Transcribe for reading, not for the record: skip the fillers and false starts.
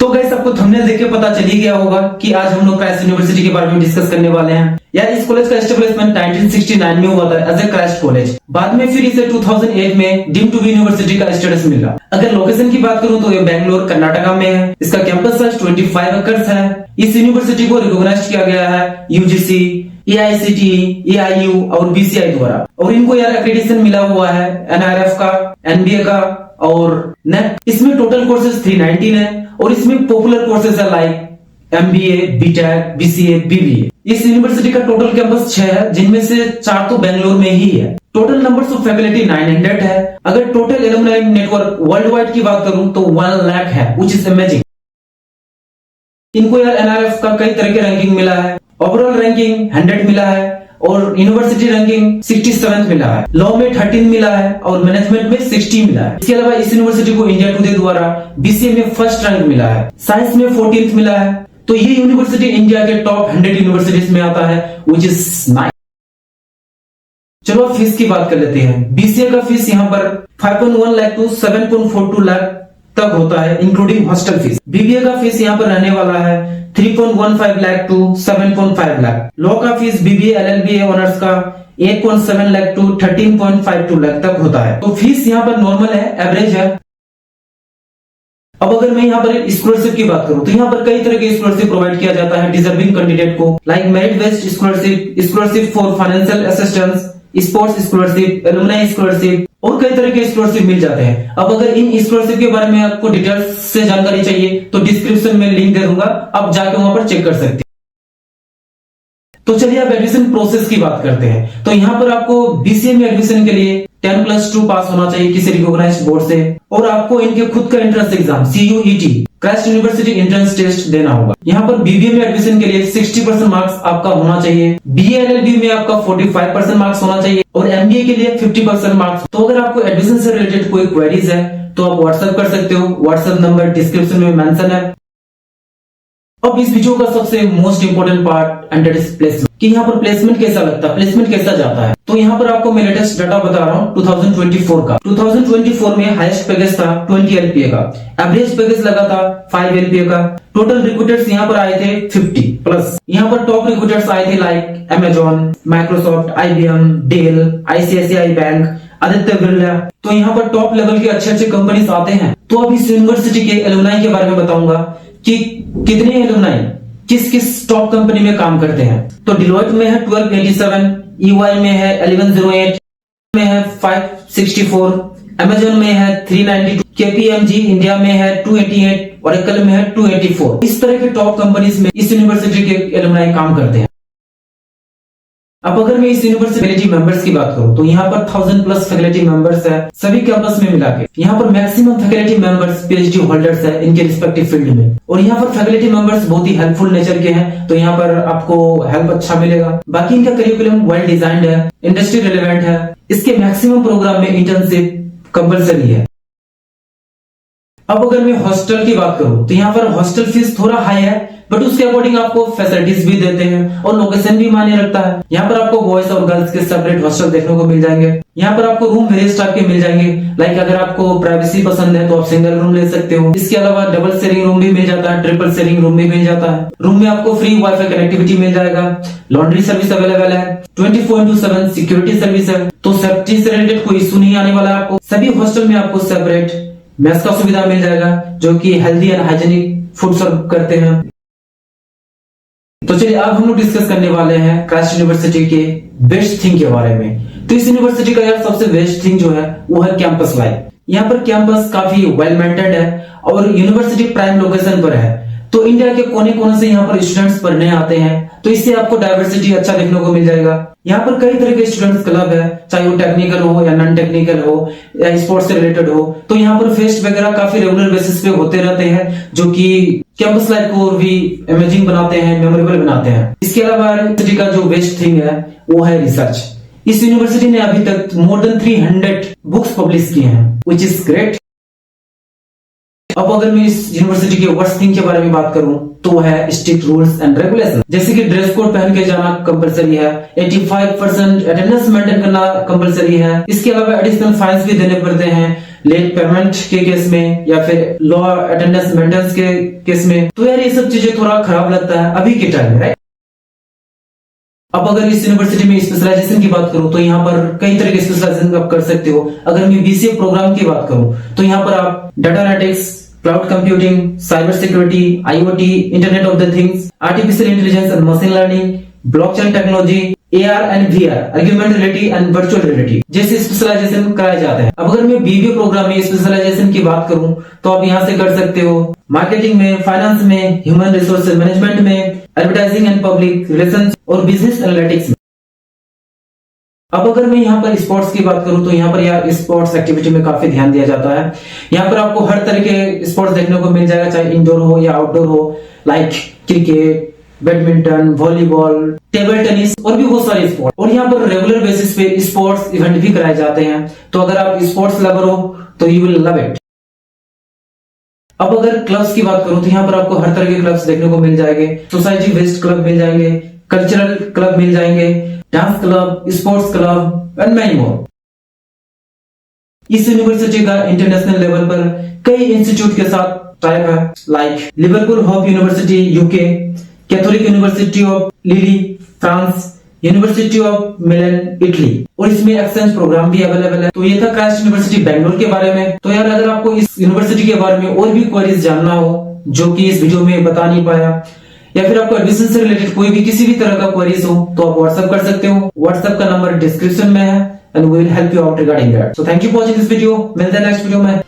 तो गाइस आपको थंबनेल देख के पता चल ही गया होगा कि आज हम लोग क्राइस्ट यूनिवर्सिटी के बारे में डिस्कस करने वाले हैं। यार इस कॉलेज का एस्टेब्लिशमेंट 1969 में हुआ था एज ए क्राइस्ट कॉलेज। बाद में फिर इसे 2008 में डीम्ड टू बी यूनिवर्सिटी का स्टेटस मिला। अगर लोकेशन की बात करूं तो ये बेंगलोर कर्नाटका में है। इसका कैंपस साइज 25 एकड़ है। इस यूनिवर्सिटी को रिकॉग्नाइज किया गया है यूजीसी, AICTE, AIU और BCI द्वारा। और इनको यार एक्रेडिटेशन मिला हुआ है NRF का, NBA का और NET। इसमें टोटल कोर्सेज 319 है और इसमें पॉपुलर कोर्सेज है like MBA, BTech, BCA, BBA। इस यूनिवर्सिटी का टोटल कैंपस 6 है, जिनमें से 4 तो बेंगलोर में ही है। टोटल नंबर्स ऑफ फैकल्टी 900 है। अगर total alumni network world wide की बात करूं तो 1 लाख है, व्हिच इज अमेजिंग। इनको यार NRF का कई तरह के रैंकिंग मिला है। ओवरऑल रैंकिंग 100 मिला है और यूनिवर्सिटी रैंकिंग 67 मिला है। लॉ में 13 मिला है और मैनेजमेंट में 60 मिला है। इसके अलावा इस यूनिवर्सिटी को इंडिया टुडे द्वारा BCA में फर्स्ट रैंक मिला है। साइंस में 14th मिला है। तो ये यूनिवर्सिटी इंडिया के टॉप 100 यूनिवर्सिटीज में आता है, व्हिच इज नाइस। चलो फीस की बात कर लेते हैं। BCA का फीस यहाँ पर 5.1 लाख टू 7.42 लाख तक होता है, इंक्लूडिंग हॉस्टल फीस। BBA का फीस यहाँ पर रहने वाला है 3.15 लाख टू 7.5 लाख। लॉ का फीस BBA, LLB ऑनर्स का 8.7 लाख टू 13.52 लाख तक होता है। तो फीस यहाँ पर नॉर्मल है, एवरेज है। अब अगर मैं यहाँ पर स्कॉलरशिप की बात करूं तो यहाँ पर कई तरह के स्कॉलरशिप प्रोवाइड किया जाता है डिजर्विंग कैंडिडेट को, like merit based scholarship, scholarship for financial assistance, sports scholarship, alumni scholarship और कई तरह के स्कॉलरशिप मिल जाते हैं। अब अगर इन स्कॉलरशिप के बारे में आपको डिटेल्स से जानकारी चाहिए तो डिस्क्रिप्शन में लिंक दे दूंगा, आप जाके वहां पर चेक कर सकते हैं। तो चलिए अब एडमिशन प्रोसेस की बात करते हैं। तो यहाँ पर आपको BCA में एडमिशन के लिए 10+2 पास होना चाहिए किसी रिकॉग्नाइज्ड बोर्ड से और आपको इनके खुद का entrance exam CUET Christ University entrance test देना होगा। यहाँ पर BBA में एडमिशन के लिए 60% मार्क्स आपका होना चाहिए। BA LLB में आपका 45% मार्क्स होना चाहिए और MBA के लिए 50% मार्क्स। तो अगर आपको एडमिशन से रिलेटेड कोई क्वेरीज है तो आप व्हाट्सएप कर सकते हो। व्हाट्सएप नंबर डिस्क्रिप्शन में मेंशन है। अब इस वीडियो का सबसे most important part and that is placement, कि यहाँ पर प्लेसमेंट कैसा लगता है, प्लेसमेंट कैसा जाता है। तो यहाँ पर आपको मैं लेटेस्ट डाटा बता रहा हूँ 2024 का। 2024 में हाईएस्ट पैकेज था 20 LPA का, एवरेज पैकेज लगा था 5 LPA का। टोटल रिक्रूटर्स यहाँ पर आए थे 50 प्लस। यहाँ पर टॉप रिक्रूटर्स आए थे like Amazon, Microsoft, IBM, Dell, ICICI bank, Aditya Birla. तो यहाँ पर टॉप लेवल के अच्छे अच्छे कंपनीज आते हैं। तो अब इस यूनिवर्सिटी के एलुमनाई के बारे में बताऊंगा कि कितने एलुमनाई किस किस टॉप कंपनी में काम करते हैं। तो डिलॉयट में है 1287, EY में है 1108, में है 564, Amazon में है 392, KPMG इंडिया में है 288, Oracle में है 284। इस तरह के टॉप कंपनीज में इस यूनिवर्सिटी के एलुमनाई काम करते हैं। अब अगर मैं इस यूनिवर्सिटी फैकल्टी मेंबर्स की बात करूं तो यहाँ पर 1000+ फैकल्टी मेंबर्स है सभी कैंपस में मिला के। यहाँ पर maximum faculty members PhD holders है इनके रिस्पेक्टिव फील्ड में। और यहाँ पर फैकल्टी मेंबर्स बहुत ही हेल्पफुल नेचर के हैं, तो यहाँ पर आपको हेल्प अच्छा मिलेगा। बाकी इनका करिकुलम वेल डिजाइंड है, इंडस्ट्री रिलेवेंट है। इसके मैक्सिमम प्रोग्राम में इंटर्नशिप कंपलसरी है। अब अगर मैं हॉस्टल की बात करूं तो यहाँ पर हॉस्टल फीस थोड़ा हाई है, बट उसके अकॉर्डिंग आपको फैसिलिटीज भी देते हैं और लोकेशन भी मायने रखता है। यहाँ पर आपको बॉयज और गर्ल्स के सेपरेट हॉस्टल देखने को मिल जाएंगे। यहाँ पर आपको रूम वेरियस टाइप के मिल जाएंगे, लाइक अगर आपको प्राइवेसी पसंद है तो आप सिंगल रूम ले सकते हो। इसके अलावा डबल शेयरिंग रूम भी मिल जाता है, ट्रिपल शेयरिंग रूम भी मिल जाता है। रूम में आपको फ्री वाईफाई कनेक्टिविटी मिल जाएगा, लॉन्ड्री सर्विस अवेलेबल है, 24/7 सिक्योरिटी सर्विस है। तो सेफ्टी से रिलेटेड कोई इशू नहीं आने वाला है आपको। सभी हॉस्टल में आपको सेपरेट मेस का सुविधा मिल जाएगा जो कि हेल्दी एंड हाइजीनिक फूड सर्व करते हैं। तो चलिए अब हम लोग डिस्कस करने वाले हैं क्राइस्ट यूनिवर्सिटी के बेस्ट थिंग के बारे में। तो इस यूनिवर्सिटी का यार सबसे बेस्ट थिंग जो है वो है कैंपस लाइफ। यहाँ पर कैंपस काफी वेल मेंटेन्ड है और यूनिवर्सिटी प्राइम लोकेशन पर है। तो इंडिया के कोने कोने से यहाँ पर स्टूडेंट्स पढ़ने आते हैं, तो इससे आपको डाइवर्सिटी अच्छा देखने को मिल जाएगा। यहाँ पर कई तरह के स्टूडेंट्स क्लब है, चाहे वो टेक्निकल हो या नॉन टेक्निकल हो या स्पोर्ट्स से रिलेटेड हो। तो यहाँ पर फेस्ट वगैरह काफी रेगुलर बेसिस पे होते रहते हैं, जो कि कैंपस लाइफ को और भी अमेजिंग बनाते हैं, मेमोरेबल बनाते हैं। इसके अलावा यूनिवर्सिटी का जो बेस्ट थिंग है वो है रिसर्च। इस यूनिवर्सिटी ने अभी तक मोर देन 300 बुक्स पब्लिश किए हैं, व्हिच इज ग्रेट। अब अगर मैं इस यूनिवर्सिटी के वर्स्ट थिंग के बारे में बात करूं तो है स्ट्रिक्ट रूल्स एंड रेगुलेशन। जैसे कि ड्रेस कोड पहन के जाना कंपलसरी है, 85% अटेंडेंस मेंटेन करना कंपलसरी है। इसके अलावा एडिशनल फाइन्स भी देने पड़ते हैं लेट पेमेंट के केस में या फिर लो अटेंडेंस मेंटेनेंस के केस में। तो यार ये सब चीजें थोड़ा खराब लगता है अभी के टाइम में, राइट। अब अगर इस यूनिवर्सिटी में स्पेशलाइजेशन की बात करूं तो यहाँ पर कई तरह के स्पेशलाइजेशन आप कर सकते हो। अगर मैं बीसीए प्रोग्राम की बात करूं तो यहाँ पर आप data analytics, cloud computing, cyber security, IoT, internet of the things, artificial intelligence and machine learning, blockchain technology, AR and VR, augmented reality and virtual reality जैसे स्पेशलाइजेशन कराए जाते हैं। अब अगर मैं बीबीए प्रोग्राम में स्पेशलाइजेशन की बात करूं तो आप यहाँ से कर सकते हो मार्केटिंग में, फाइनेंस में, ह्यूमन रिसोर्सेज मैनेजमेंट में, एडवर्टाइजिंग एंड पब्लिक रिलेशंस और बिजनेस एनालिटिक्स में। अब अगर मैं यहाँ पर स्पोर्ट्स की बात करूं तो यहाँ पर यार स्पोर्ट्स एक्टिविटी में काफी ध्यान दिया जाता है। यहाँ पर आपको हर तरह के स्पोर्ट्स देखने को मिल जाएगा, चाहे इंडोर हो या आउटडोर हो, like cricket, badminton, volleyball, table tennis और भी बहुत सारे स्पोर्ट। और यहाँ पर रेगुलर बेसिस पे स्पोर्ट्स इवेंट भी कराए जाते हैं। तो अगर आप स्पोर्ट्स लवर हो तो यू विल लव इट। अब अगर क्लब्स की बात करूं तो यहाँ पर आपको हर तरह के क्लब्स देखने को मिल जाएंगे। सोसाइटी बेस्ड क्लब मिल जाएंगे, कल्चरल क्लब मिल जाएंगे, dance club, sports club and many more. इस यूनिवर्सिटी का इंटरनेशनल लेवल पर कई इंस्टीट्यूट के साथ टाइप है, like Liverpool hope university UK, Catholic university of lily France, university of Milan Italy. और इसमें एक्सचेंज प्रोग्राम भी अवेलेबल है। तो ये था क्राइस्ट यूनिवर्सिटी बैंगलोर के बारे में। तो यार अगर आपको इस यूनिवर्सिटी के बारे में और भी क्वेरीज जानना हो जो कि इस वीडियो में बता नहीं पाया, या फिर आपको एडमिशन से रिलेटेड कोई भी किसी भी तरह का क्वेरीज हो तो आप व्हाट्सएप कर सकते हो। व्हाट्सएप का नंबर डिस्क्रिप्शन में है and we will help you out regarding that. So thank you for watching this video. मिलते हैं नेक्स्ट वीडियो में।